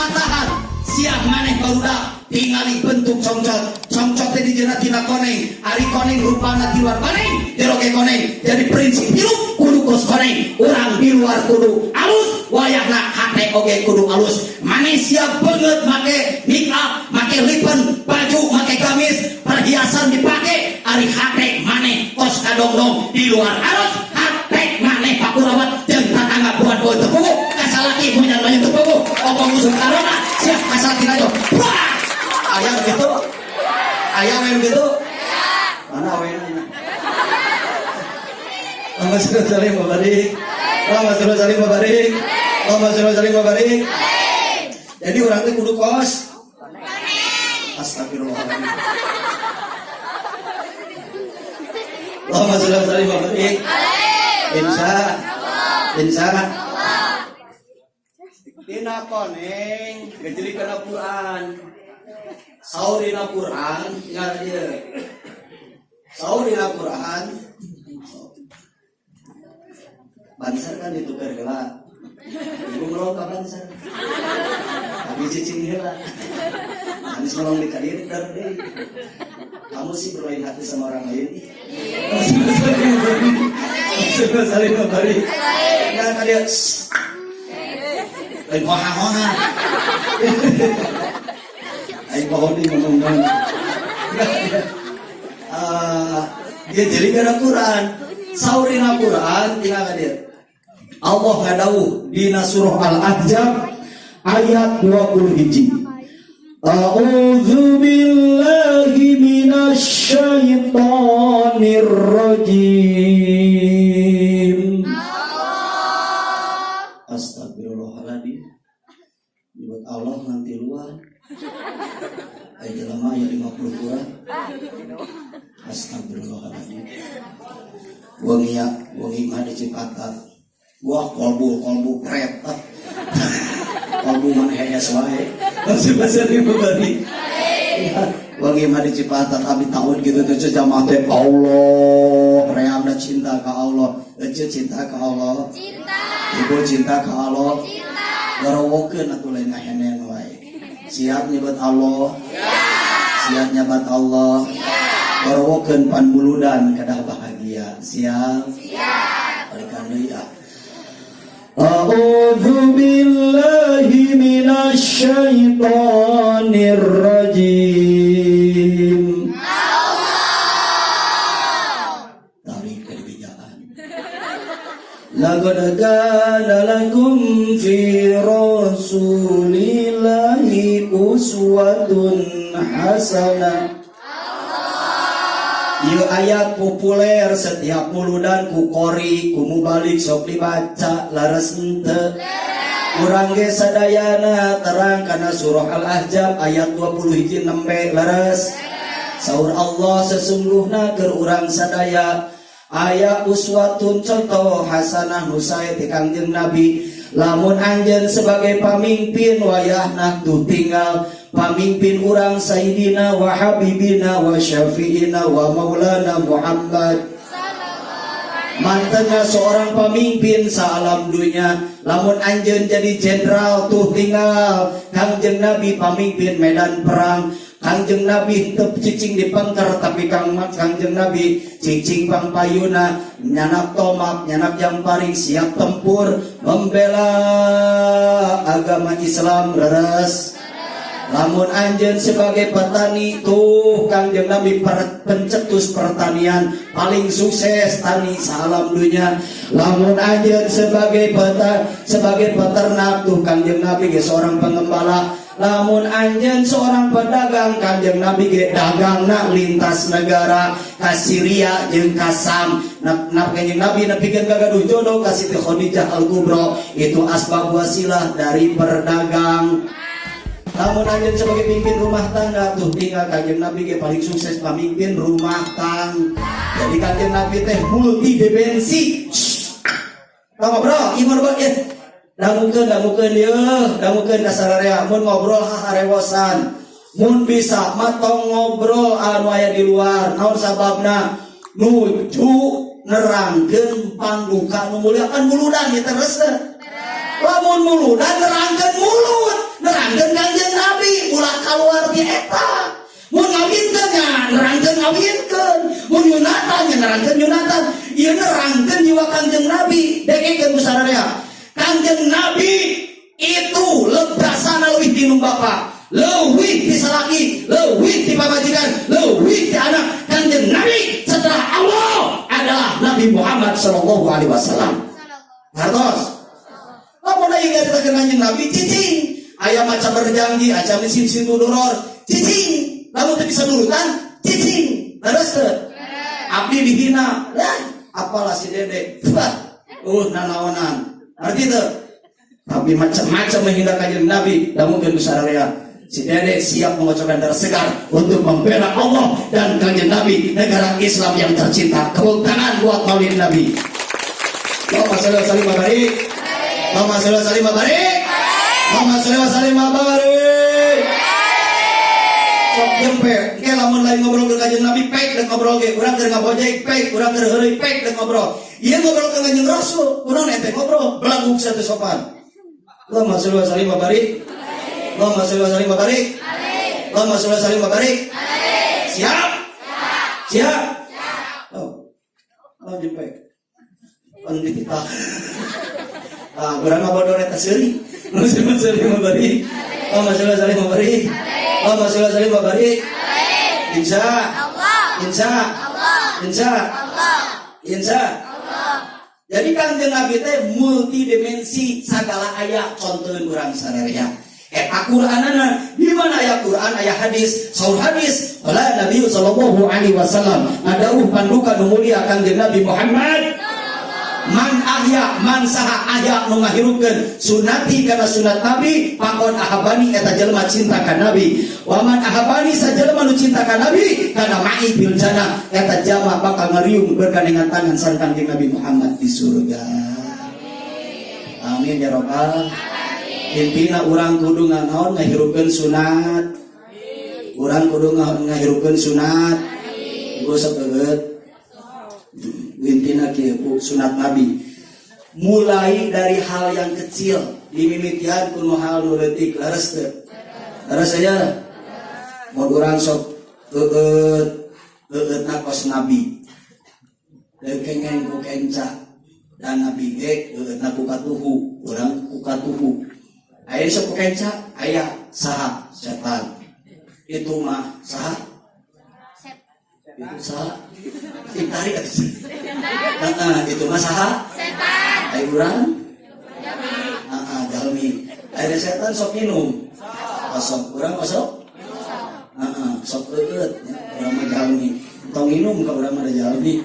matahan siap maneh barudak tingali bentuk congcot teh dijeuna tina koneng ari koneng rupana di luar koneng diroge koneng jadi prinsip hidup kudu kos koneng urang di luar kudu alus wayahna hate oge kudu alus maneh siap banget make make up make lipen baju make gamis perhiasan dipake ari hate maneh kos kadongdong di luar alus hate maneh pakurawat jeung tatangga buat boy tepugu kasalaki punya banyak tepugu omong musuh karona siap kasalaki ayo ayam gitu ayam gitu mana awalnya Allahumma sholli wa sallim wa barik Allahumma sholli wa sallim wa barik Allahumma sholli wa sallim wa barik jadi orang itu kudu kos astagfirullahaladzim Allahumma sholli wa sallim wa barik insya dina koneng ngejelikan Al-Quran saur dina Quran ingat dia saur dina Quran banser kan ditukar heula ibu melong ka banser tapi cicing heula habis melong di kadir deui kamu sih bermain hati sama orang lain saling memberi enggak kan dia lain hoha-hoha aing pohon di ngomong dia jadi kana Quran saurina Quran tinggal dia Allah ngadawuh dina surah Al-Ahzab ayat 21 A'udzu billahi minasy syaithanir rajim astagfirullahaladzim buat Allah nanti luar ayat lama ayat 50 kurang astagfirullahaladzim wangi mah dicipatat wah kolbu kretek kolbu mana hees wae masih bahasa pribadi wangi mah dicipatat abi tahun gitu tuh jamaah teh Allah reamna cinta ka Allah ece cinta ka Allah ibu cinta ka Allah garawokeun atuh lain ngahenen wae siap nyebat Allah siap nyebat Allah garawokeun panbuludan kadah bahagia siap balikan deui ya A'udzu billahi minasy syaithanir rajim tarik kebijakan laqad kana lakum fi rasulillahi uswatun hasanah ieu ayat populer setiap muludan ku qori ku mubalik sok dibaca laras henteu urang ge sadayana terang kana surah Al-Ahzab ayat 21 nembe laras saur Allah sesungguhna keur urang sadaya aya uswatun contoh hasanah nu sae ti Kangjeng Nabi lamun anjeun sebagai pamimpin wayahna tuh tinggal pamimpin urang Sayyidina wa Habibina wa Syafi'ina wa Maulana Muhammad mantena seorang pamimpin saalam dunya lamun anjeun jadi jenderal tuh tinggal Kangjeng Nabi pamimpin medan perang Kangjeng Nabi teu cicing di pengker tapi Kangjeng Nabi cicing pangpayuna nyanak tomak nyanak jamparing siap tempur membela agama Islam leres lamun anjeun sebagai petani tuh Kangjeng Nabi pencetus pertanian paling sukses tani salam dunya lamun anjeun sebagai peternak tuh Kangjeng Nabi ge seorang pengembala lamun anjeun seorang pedagang Kangjeng Nabi ge dagangna lintas negara ka Syria jeung ka Sam Kangjeng Nabi nepikeun gagaduh jodoh ka Siti Khadijah Al-Kubra itu asbab wasilah dari berdagang lamun anjeun sebagai pemimpin rumah tangga tuh tinggal Kangjeng Nabi ge paling sukses pemimpin rumah tangga jadi Kangjeng Nabi teh multi dimensi tama bro ieu bro dangukeun ka sararea mun ngobrol harewosan mun bisa matong ngobrol anu aya di luar naon sababna nuju nerangkeun pangduka nu mulya kan muludan ieu teh resep lamun muludan nerangkeun mulut nerangkeun seperti eta. Mun ngawinkeun nya nerangkeun ngawinkeun, mun nyunatan nya nerangkeun nyunatan. Ieu nerangkeun jiwa Kanjeng Nabi, dekekeun kusararea. Kanjeng Nabi itu lebasana leuwih ti nu bapa, leuwih ti salaki, leuwih ti pamajikan, leuwih ti anak. Kanjeng Nabi setelah Allah adalah Nabi Muhammad sallallahu alaihi wasallam. Hartos. Lamun aya ngadeutakeun Kanjeng Nabi cicing, aya maca berjanji, aca mesin situ duror, cicing. Lamun teu bisa nurutan, cicing. Leres teu? Abdi dihina. Lah, apalah si Dede. Nanaonan. Arti teu? Tapi macam-macam menghina Kanjeng Nabi, namun keun kusararea si Dede siap mengocokkan darah segar untuk membela Allah dan Kanjeng Nabi, negara Islam yang tercinta. Tepuk tangan buat Maulid Nabi. Allahumma shalli wa sallim wa barik. Allahumma shalli wa sallim wa barik. Allahumma shalli wa sallim wa barik. Sok jempe, engke lamun lain ngobrol ke Kanjeng Nabi pek dek ngobrol ge, urang keur ngabojek pek, urang keur heureuy pek dek ngobrol. Ieu ngobrol ke Kanjeng Rasul, urang ente ngobrol, belaguk satu sopan. Allahumma shalli wa sallim wa barik. Allahumma shalli wa sallim wa barik. Allahumma shalli wa sallim wa barik. Siap? Siap? Oh. Oh jempe. Pandi kita. Ah, urang ngabodor eta seuri. Allahumma shalli wa barik. Allahumma shalli wa sallim wa barik. Allahumma shalli wa sallim wa barik. Insya Allah. Insya Allah. Insya Allah. Insya Allah. Jadi Kanjeng Nabi teh multidimensi sagala aya contoheun urang sararea. Eta Qur'anana di mana aya Qur'an aya hadis, saur hadis qala Nabi sallallahu alaihi wasallam adauh panduka nu mulia Kanjeng Nabi Muhammad man ahya man saha ahya nu ngahirupkeun sunati kana sunat Nabi pakon ahabani eta jelema cinta ka Nabi wa man ahabani sajelema nu cinta ka Nabi kana ma'i bil jannah eta jama bakal ngariung bergandengan tangan sareng Kanjeng Nabi Muhammad di surga. Amin ya rabbal alamin. Intina urang kudu nganaon ngahirupkeun sunat, urang kudu ngahirupkeun sunat gosok eueuh. Intina kieu sunat Nabi mulai dari hal yang kecil dimimitian kuno hal nu leutik leres teu? Leres aya? Mun urang sok eueutna kos Nabi. Leukengeng ku kenca dan Nabi ge eueutna ku katuhu, urang ku katuhu. Aya sok ku kenca, aya saha? Setan. Itu mah saha? Itu saha? Ditarik atuh. Itu mah saha? Setan. Aya urang? Jalmi. Aya setan sok minum. Kosong. Urang kosong? Sok eueut urang mah jalmi. Tong minum ka urang mah jalmi.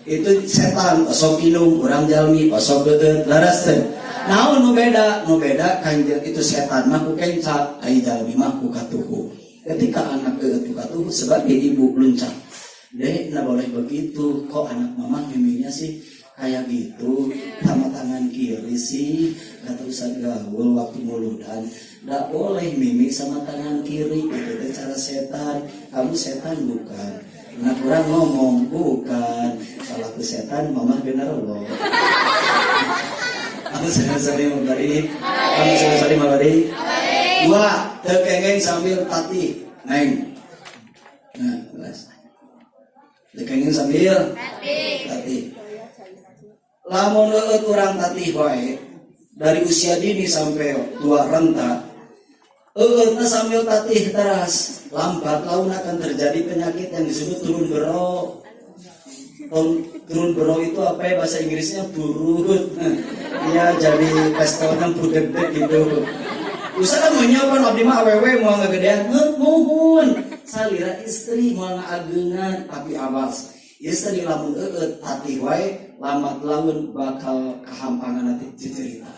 Itu setan sok minum, urang jalmi, sok eueut. Laras teh. Naon nu beda? Nu beda Kanjeng itu setan mah ku kenca, ai jalmi mah ku katuhu. Ketika anak eueut ku katuhu sebagai ibu luncak. Dek, nggak boleh begitu. Kok anak mama miminya sih kayak gitu? Sama tangan kiri sih, kata usah gaul waktu muludan. Nggak boleh mimi sama tangan kiri. Itu cara setan. Kamu setan bukan? Anak orang ngomong bukan. Kalau aku setan, mama bener loh. Kamu sering memberi. Kamu sering memberi. Dua, terkengeng sambil tati, neng. Nah, kelas. Dekengin sambil tatih. Lamun eueut urang tatih wae dari usia dini sampai tua renta. Eueutna sambil tatih teras, lambat laun akan terjadi penyakit yang disebut turun bero. Turun bero itu apa ya bahasa Inggrisnya burut. Ya jadi pestonang budeg-deg gitu. Usaha menyiapkan abdi mah awewe mau ngagedean muhun. Salira istri moal ngaageungan tapi awas istri lamun eueut tatih wae lambat laun bakal kahampangan nanti cerita.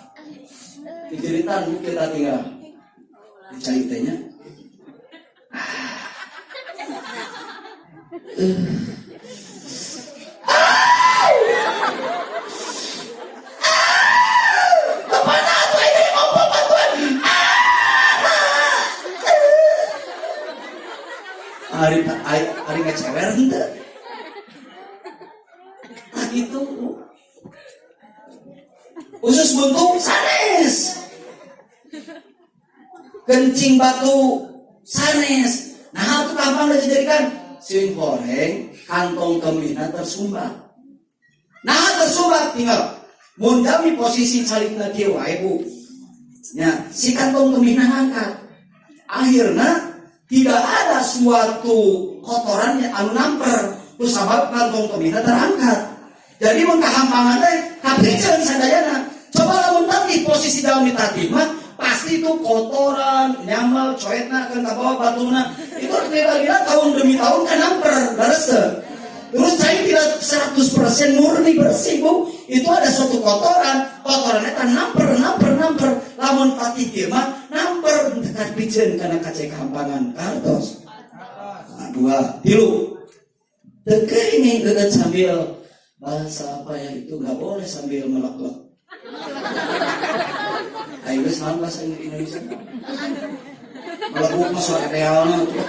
Cerita nu kita tinggal dicai teh nya. Hari ngecewer henteu. Nah itu usus buntung sanes. Kencing batu Sanes. Nah, itu gampang dijadikan sing goreng kantong kemihna tersumbat. Nah, tersumbat tinggal mundami posisi salikna kieu wae Bu. Ya, si kantong kemihna angkat. Akhirnya tidak ada suatu kotoran yang anu namper. Terus sabab kantong kemihna terangkat. Jadi mengkahampangan teh kapikeun sadayana. Coba lamun tadi posisi dalam tadi mah pasti itu kotoran, nyamal, coetna kan kabawa batuna. Itu kira-kira tahun demi tahun kan namper, darese. Terus saya tidak 100% murni bersih Bu. Itu ada suatu kotoran, kotorannya kan namper. Lamun pati kieu mah namper tekan piceun kana kacek kampangan kartos. Nah, 2, 3. Tekeuing deukeut sambil bahasa apa ya itu nggak boleh sambil melek-lek. Ayo geus naon bahasa Indonesia. Melek mah sore realna tuh.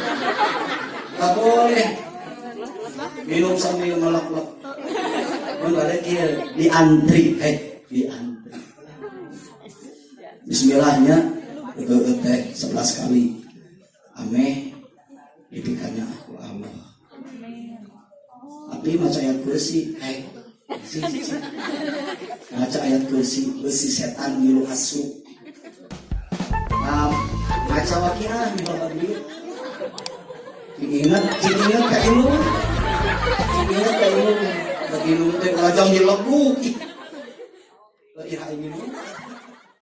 Nggak boleh. Minum sambil melek-lek. Mun ada kieu di antri, di antri. Bismillahnya teh 11 kali. Ame dipikannya aku Allah. Tapi maca ayat kursi, baca ayat kursi setan milu asu. Baca wakina di bawah dulu. Ingat ka ilu. Ingat ka ilu. Bagi ilu teh lajang dilebuk. La ilaha illallah.